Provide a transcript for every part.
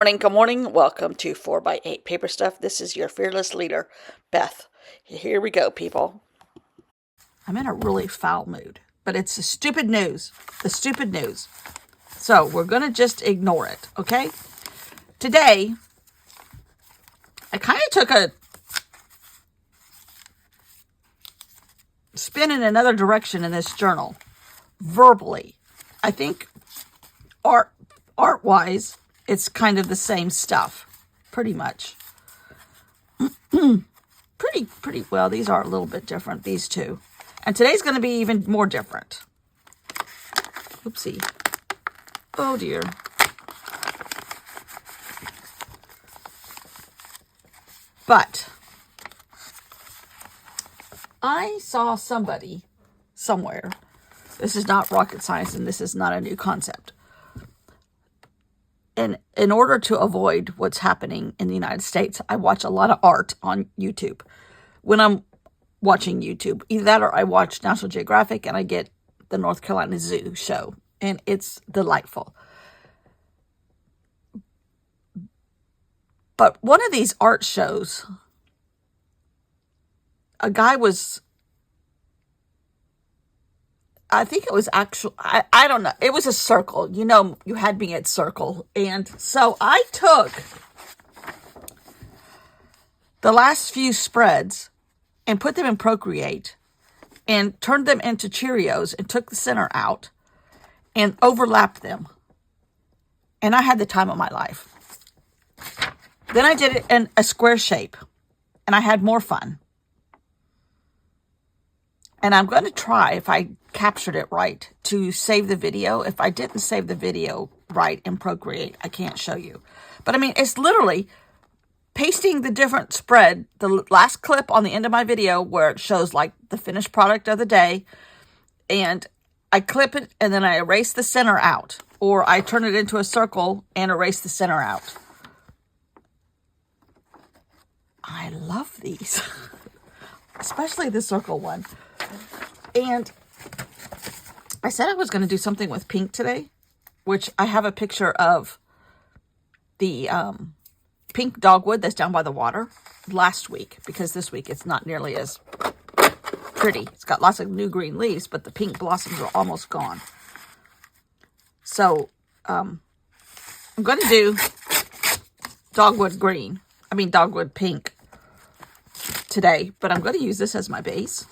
Morning, good morning. Welcome to 4x8 Paper Stuff. This is your fearless leader, Beth. Here we go, people. I'm in a really foul mood, but it's the stupid news. The stupid news. So we're going to just ignore it, okay? Today, I kind of took a spin in another direction in this journal, verbally. I think art-wise, it's kind of the same stuff, pretty much. Pretty well. These are a little bit different, these two. And today's going to be even more different. Oopsie. Oh, dear. But I saw somebody somewhere. This is not rocket science, and this is not a new concept. And in order to avoid what's happening in the United States, I watch a lot of art on YouTube. When I'm watching YouTube, either that or I watch National Geographic and I get the North Carolina Zoo show. And it's delightful. But one of these art shows, a guy was, I think it was actual, I don't know. It was a circle. You know, you had me at circle. And so I took the last few spreads and put them in Procreate and turned them into Cheerios and took the center out and overlapped them. And I had the time of my life. Then I did it in a square shape and I had more fun. And I'm going to try, if I captured it right, to save the video. If I didn't save the video right in Procreate, I can't show you. But I mean, it's literally pasting the different spread, the last clip on the end of my video where it shows like the finished product of the day. And I clip it and then I erase the center out. Or I turn it into a circle and erase the center out. I love these. Especially the circle one. And I said I was going to do something with pink today, which I have a picture of the pink dogwood that's down by the water last week, because this week it's not nearly as pretty. It's got lots of new green leaves, but the pink blossoms are almost gone. So I'm going to do dogwood pink today, but I'm going to use this as my base.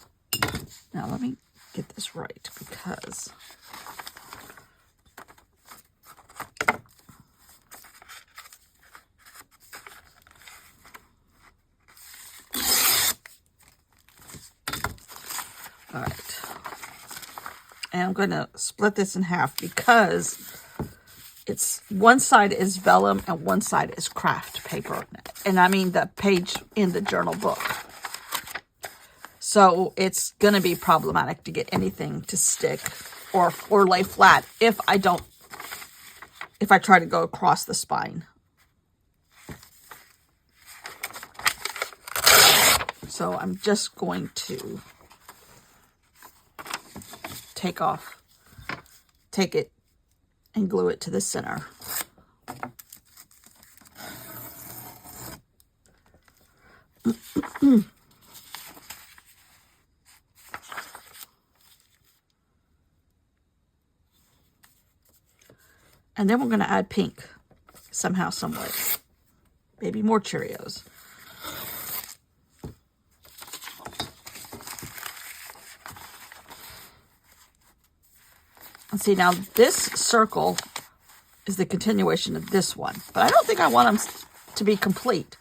Now, let me get this right, because all right. And I'm going to split this in half because it's one side is vellum and one side is craft paper. And I mean the page in the journal book. So it's going to be problematic to get anything to stick or lay flat if I try to go across the spine. So I'm just going to take it and glue it to the center. And then we're going to add pink somehow, some way. Maybe more Cheerios. And see, now this circle is the continuation of this one. But I don't think I want them to be complete.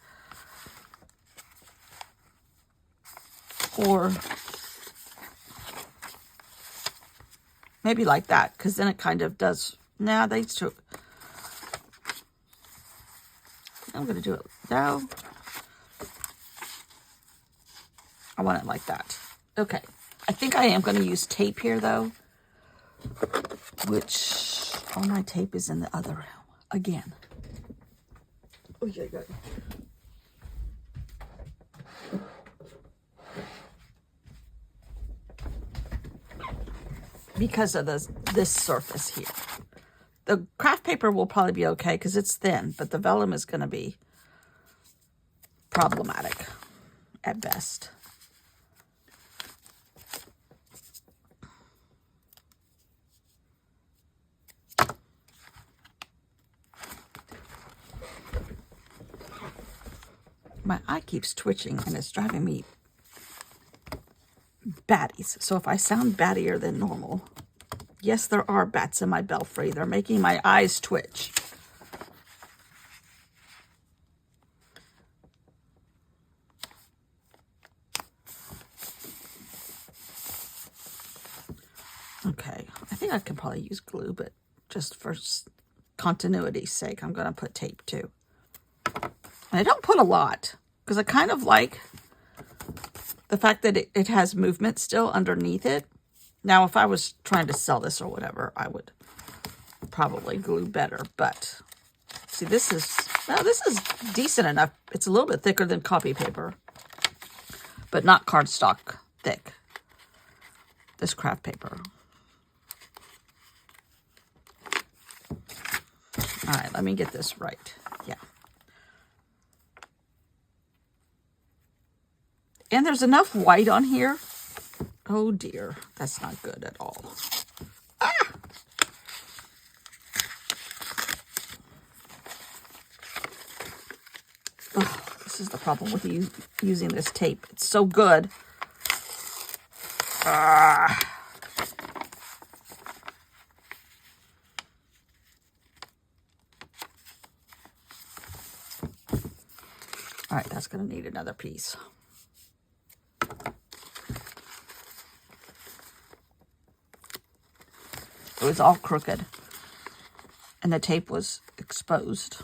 Or maybe like that, because then it kind of does. Now these two. I'm going to do it now. I want it like that. Okay. I think I am going to use tape here, though. Which, all my tape is in the other room. Again. Oh, yeah, yeah. Because of this surface here. The craft paper will probably be okay because it's thin, but the vellum is going to be problematic at best. My eye keeps twitching and it's driving me batties. So if I sound battier than normal, yes, there are bats in my belfry. They're making my eyes twitch. Okay, I think I could probably use glue, but just for continuity's sake, I'm going to put tape too. And I don't put a lot because I kind of like the fact that it has movement still underneath it. Now, if I was trying to sell this or whatever, I would probably glue better. But see, this is decent enough. It's a little bit thicker than copy paper, but not cardstock thick. This craft paper. All right, let me get this right. Yeah. And there's enough white on here. Oh dear, that's not good at all. Ah! Oh, this is the problem with using this tape. It's so good. Ah. All right, that's going to need another piece. It was all crooked, and the tape was exposed.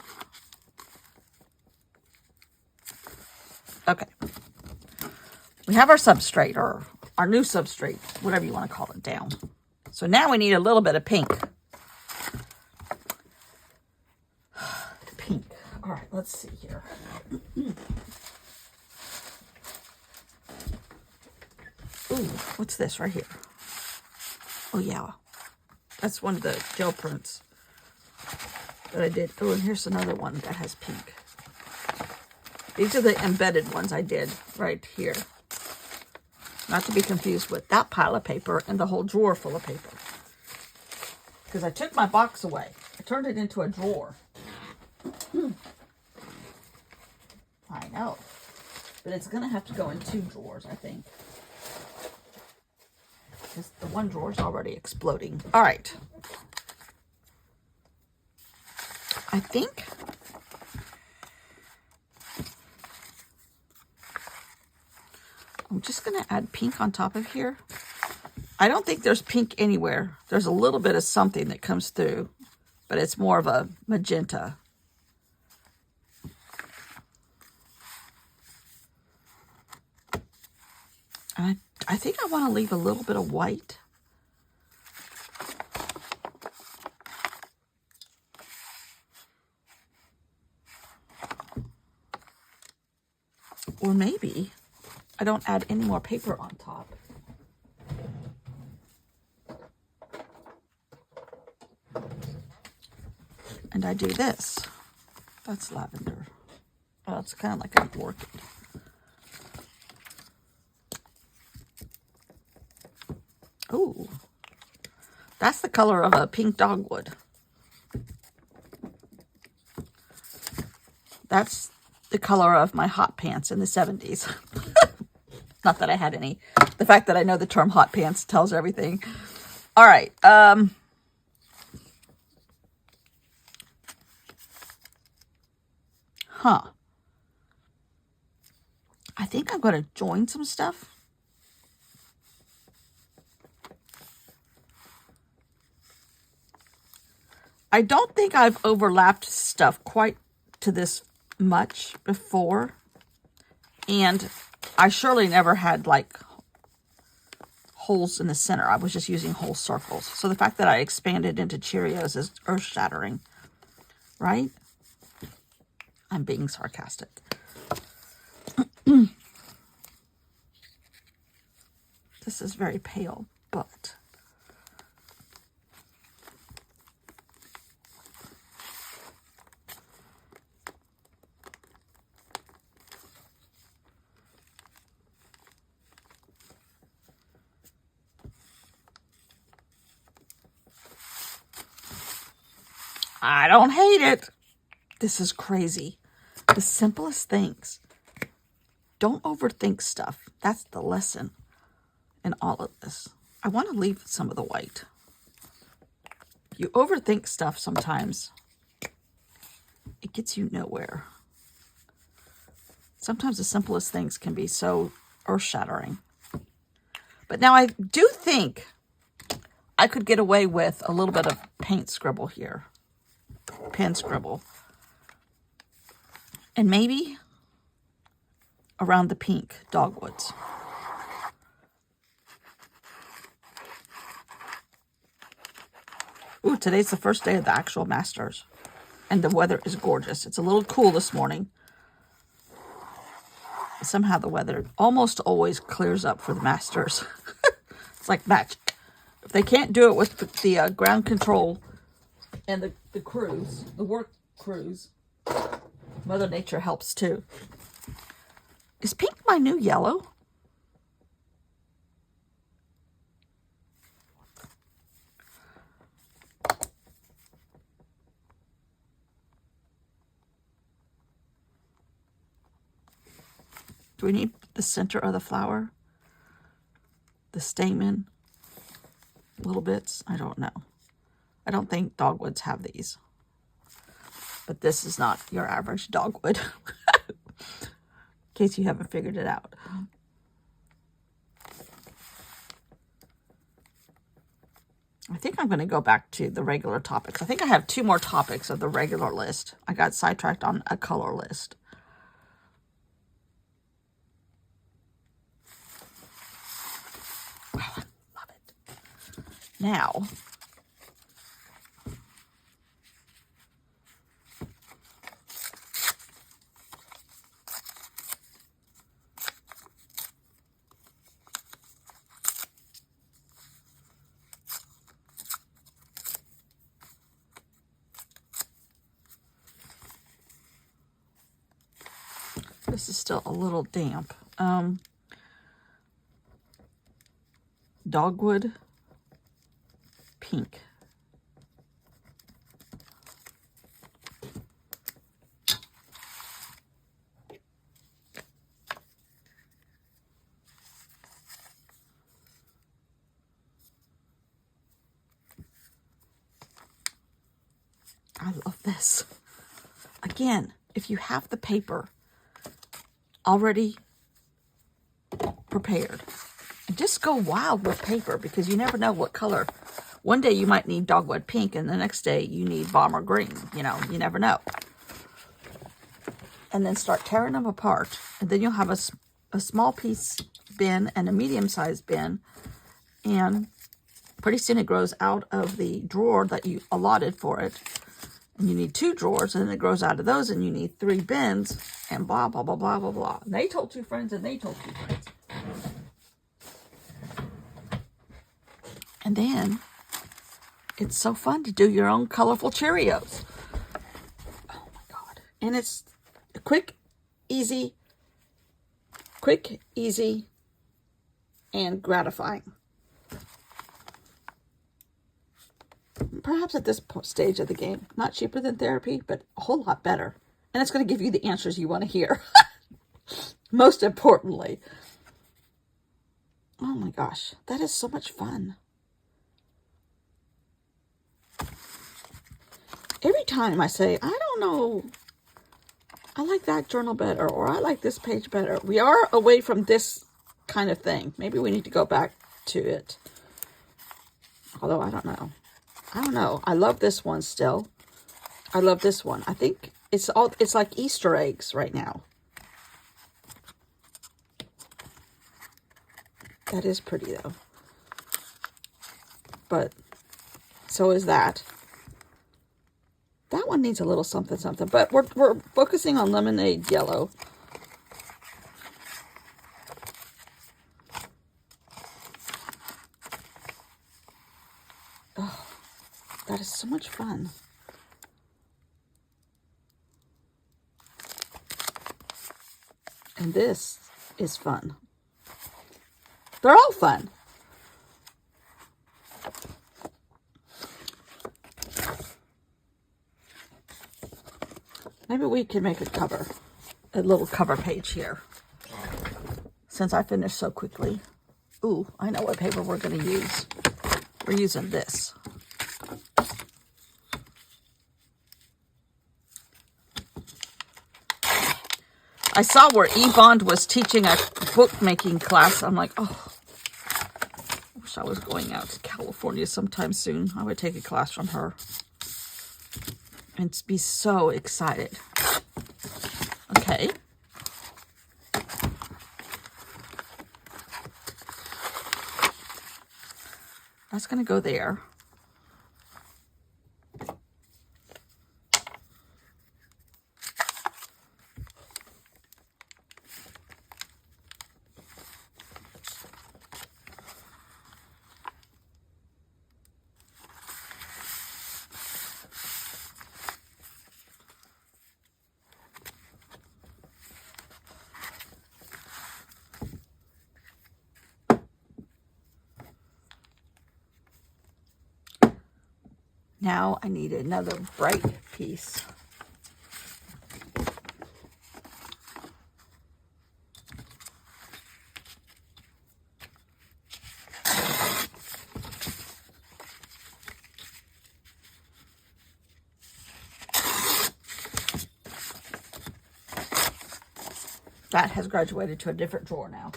Okay. We have our substrate, or our new substrate, whatever you want to call it, down. So now we need a little bit of pink. Pink. All right, let's see here. Ooh, what's this right here? Oh, yeah. That's one of the gel prints that I did. Oh, and here's another one that has pink. These are the embedded ones I did right here. Not to be confused with that pile of paper and the whole drawer full of paper. Because I took my box away. I turned it into a drawer. I know. But it's going to have to go in 2 drawers, I think. Because the one drawer is already exploding. All right. I think I'm just going to add pink on top of here. I don't think there's pink anywhere. There's a little bit of something that comes through, but it's more of a magenta. I think I want to leave a little bit of white. Or maybe I don't add any more paper on top. And I do this. That's lavender. Oh, it's kind of like an orchid. Ooh, that's the color of a pink dogwood. That's the color of my hot pants in the 70s. Not that I had any. The fact that I know the term hot pants tells everything. All right. I think I'm going to join some stuff. I don't think I've overlapped stuff quite to this much before. And I surely never had like holes in the center. I was just using whole circles. So the fact that I expanded into Cheerios is earth-shattering, right? I'm being sarcastic. This is very pale, but I don't hate it. This is crazy. The simplest things. Don't overthink stuff. That's the lesson in all of this. I want to leave some of the white. You overthink stuff sometimes. It gets you nowhere. Sometimes the simplest things can be so earth-shattering. But now I do think I could get away with a little bit of paint scribble here. Pen scribble. And maybe around the pink dogwoods. Ooh, today's the first day of the actual Masters. And the weather is gorgeous. It's a little cool this morning. Somehow the weather almost always clears up for the Masters. It's like magic. If they can't do it with the ground control and the crews, the work crews, Mother Nature helps too. Is pink my new yellow? Do we need the center of the flower? The stamen? Little bits? I don't know. I don't think dogwoods have these. But this is not your average dogwood. In case you haven't figured it out. I think I'm going to go back to the regular topics. I think I have 2 more topics of the regular list. I got sidetracked on a color list. Wow, I love it. Now, this is still a little damp. Dogwood pink. I love this. Again, if you have the paper already prepared, just go wild with paper, because you never know what color. One day you might need dogwood pink, and the next day you need bomber green. You know, you never know. And then start tearing them apart. And then you'll have a small piece bin and a medium-sized bin. And pretty soon it grows out of the drawer that you allotted for it. And you need 2 drawers, and then it grows out of those, and you need 3 bins, and blah, blah, blah, blah, blah, blah. And they told 2 friends, and they told 2 friends. And then it's so fun to do your own colorful Cheerios. Oh my God. And it's quick, easy, and gratifying. Perhaps at this stage of the game, not cheaper than therapy, but a whole lot better. And it's going to give you the answers you want to hear. Most importantly. Oh my gosh, that is so much fun. Every time I say, I don't know, I like that journal better, or I like this page better. We are away from this kind of thing. Maybe we need to go back to it. Although I don't know. I love this one still. I love this one. I think it's like Easter eggs right now. That is pretty though. But so is that. That one needs a little something something, but we're focusing on lemonade yellow. Oh, that is so much fun. And this is fun. They're all fun. Maybe we can make a little cover page here. Since I finished so quickly. Ooh, I know what paper we're going to use. We're using this. I saw where Ebond was teaching a bookmaking class. I'm like, oh, I wish I was going out to California sometime soon. I would take a class from her and be so excited. Okay. That's going to go there. Now I need another bright piece. That has graduated to a different drawer now.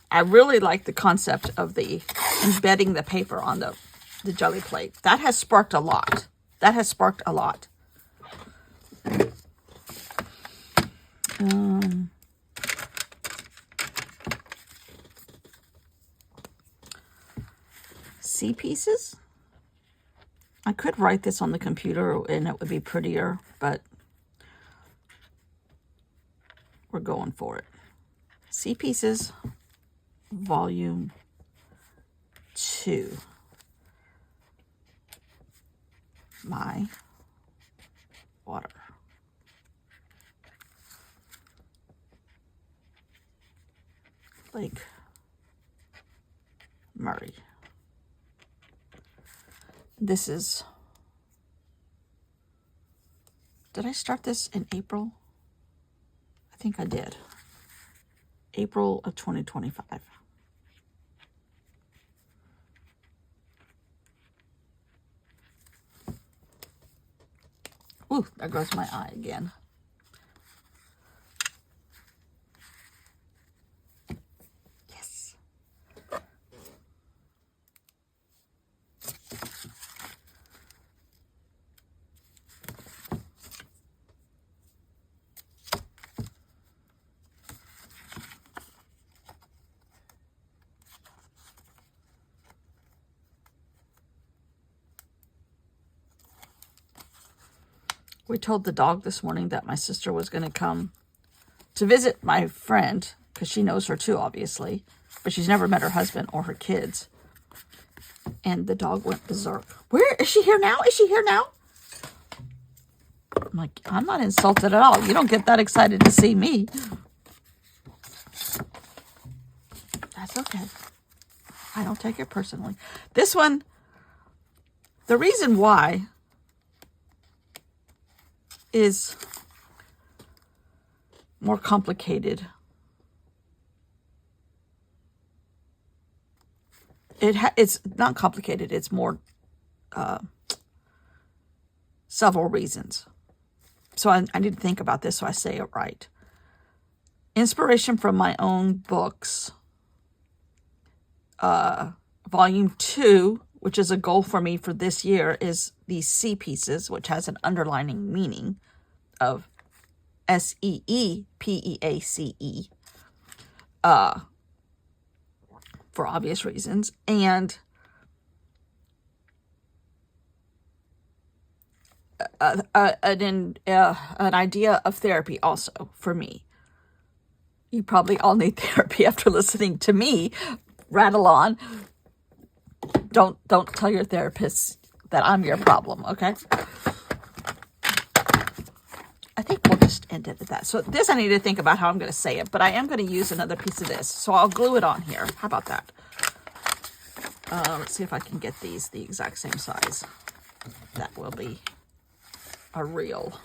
I really like the concept of the embedding the paper on the jelly plate. That has sparked a lot. That has sparked a lot. C pieces? I could write this on the computer and it would be prettier, but we're going for it. C pieces. Volume 2. My water. Lake Murray. This is, did I start this in April? I think I did. April of 2025. Ooh, there goes my eye again. Yes. We told the dog this morning that my sister was going to come to visit my friend, because she knows her too, obviously, but she's never met her husband or her kids. And the dog went berserk. Where is she here now? Is she here now? I'm like, I'm not insulted at all. You don't get that excited to see me. That's okay. I don't take it personally. This one, the reason why is more complicated. It's not complicated. It's more several reasons. So I need to think about this so I say it right. Inspiration from my own books. Volume 2, which is a goal for me for this year, is these C pieces, which has an underlining meaning of SEEPEACE, for obvious reasons, and an idea of therapy also for me. You probably all need therapy after listening to me rattle on. Don't tell your therapist that I'm your problem, okay? I think we'll just hinted at that. So this I need to think about how I'm going to say it, but I am going to use another piece of this. So I'll glue it on here. How about that? Let's see if I can get these the exact same size. That will be a real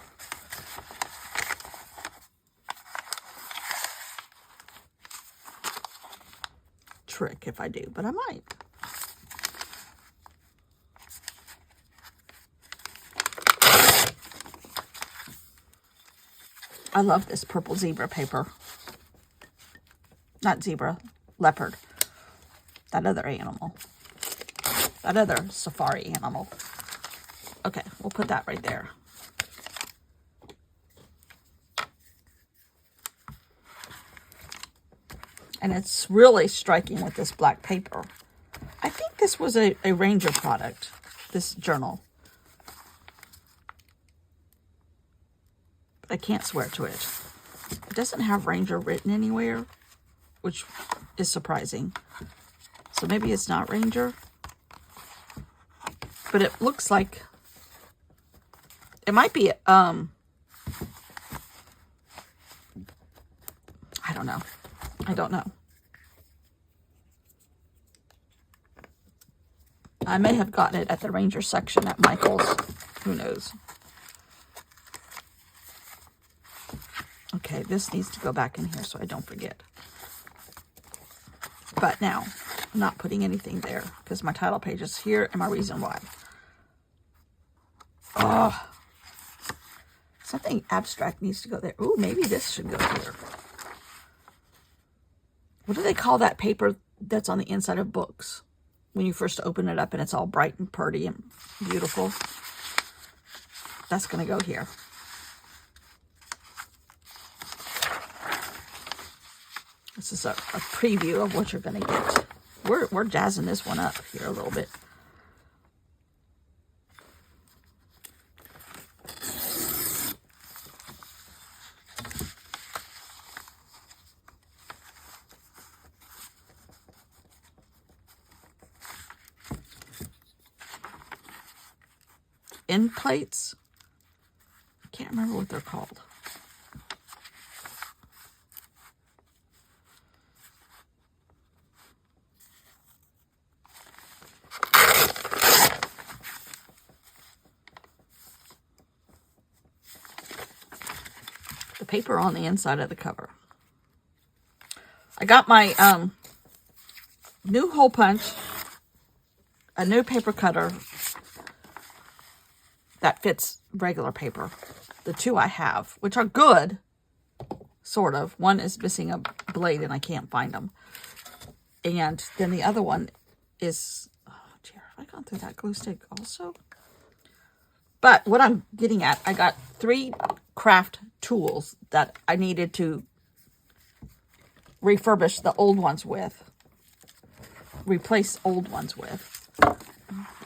trick if I do, but I might. I love this purple zebra paper. Not zebra, leopard. That other animal. That other safari animal. Okay, we'll put that right there. And it's really striking with this black paper. I think this was a Ranger product, this journal. I can't swear to it. It doesn't have Ranger written anywhere, which is surprising. So maybe it's not Ranger. But it looks like it might be, I don't know. I don't know. I may have gotten it at the Ranger section at Michael's. Who knows? Okay, this needs to go back in here so I don't forget. But now, I'm not putting anything there because my title page is here and my reason why. Oh, something abstract needs to go there. Ooh, maybe this should go here. What do they call that paper that's on the inside of books? When you first open it up and it's all bright and pretty and beautiful. That's going to go here. This is a preview of what you're going to get. We're jazzing this one up here a little bit. End plates. I can't remember what they're called. The paper on the inside of the cover. I got my new hole punch, a new paper cutter that fits regular paper. The two I have, which are good, sort of. One is missing a blade and I can't find them. And then the other one is, oh dear, have I gone through that glue stick also? But what I'm getting at, I got 3 craft tools that I needed to refurbish the old ones with. Replace old ones with.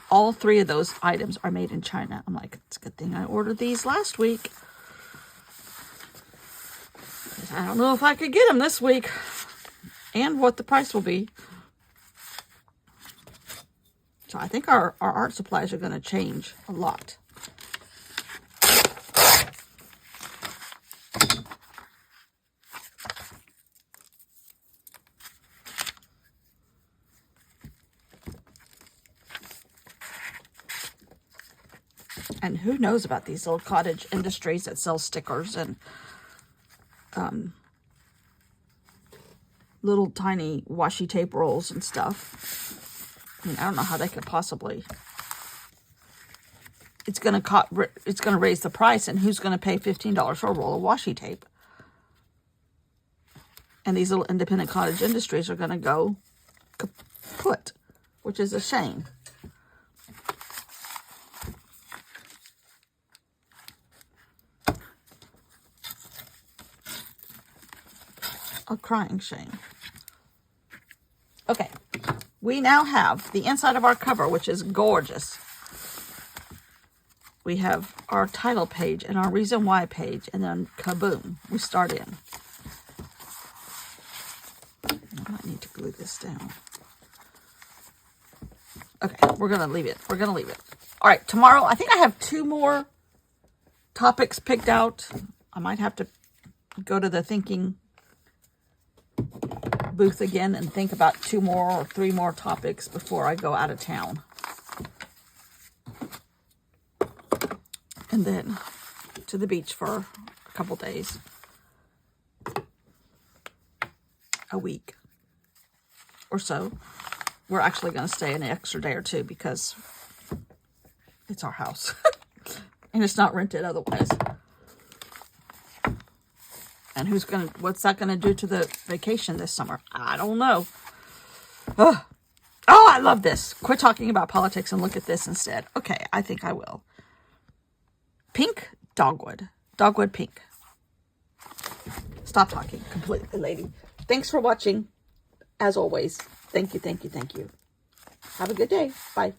All 3 of those items are made in China. I'm like, it's a good thing I ordered these last week. I don't know if I could get them this week. And what the price will be. So I think our art supplies are going to change a lot. And who knows about these little cottage industries that sell stickers and little tiny washi tape rolls and stuff. I mean, I don't know how they could possibly. It's going to raise the price, and who's going to pay $15 for a roll of washi tape? And these little independent cottage industries are going to go kaput, which is a shame. A crying shame. Okay, we now have the inside of our cover, which is gorgeous. We have our title page and our reason why page, and then kaboom, we start in. I might need to glue this down. Okay, we're going to leave it. We're going to leave it. All right, tomorrow, I think I have 2 more topics picked out. I might have to go to the thinking booth again and think about 2 more or 3 more topics before I go out of town. And then to the beach for a couple days. A week or so. We're actually going to stay an extra day or 2 because it's our house. And it's not rented otherwise. And what's that going to do to the vacation this summer? I don't know. Oh, I love this. Quit talking about politics and look at this instead. Okay, I think I will. Pink dogwood. Dogwood pink. Stop talking completely, lady. Thanks for watching. As always, thank you, thank you, thank you. Have a good day. Bye.